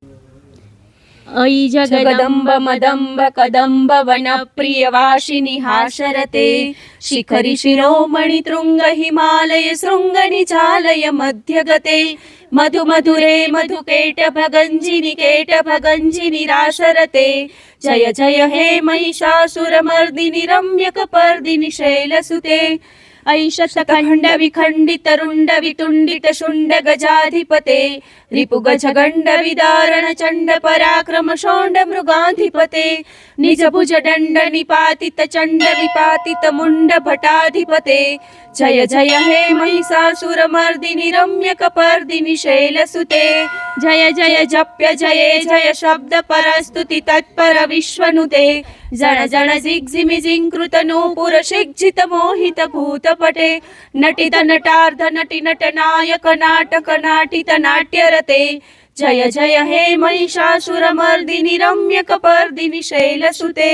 अयि जगदम्ब मदम्ब कदम्ब वनप्रियवासिनि हासरते शिखरि शिरोमणि तृङ्ग हिमालय शृङ्ग निचालय मध्यगते मधुमधुरे मधुकेटभगञ्जिनि केटभगञ्जिनि रासरते जय जय हे महिषासुरमर्दिनि रम्यकपर्दिनि शैलसुते ऐशतखण्ड विखण्डित रुण्ड वितुण्डित शुण्ड गजाधिपते रिपुगज गण्ड विदारण चण्ड पराक्रम शोण्ड मृगाधिपते निज भुज दण्ड निपातित चण्ड विपातित मुण्ड भटाधिपते जय जय हे महिषासुरमर्दिनि रम्यकपर्दिनि शैलसुते जय जय जप्य जये जय शब्द परस्तुति तत्पर विश्वनुते जण जण जिग्जिमि जिङ्कृत नूपुर शिक्षित मोहित भूतपटे नटित नटार्ध नटि नट नायक नाटक नाटित नाट्यरते जय जय हे महिषासुरमर्दिनि रम्यकपर्दिनि शैलसुते।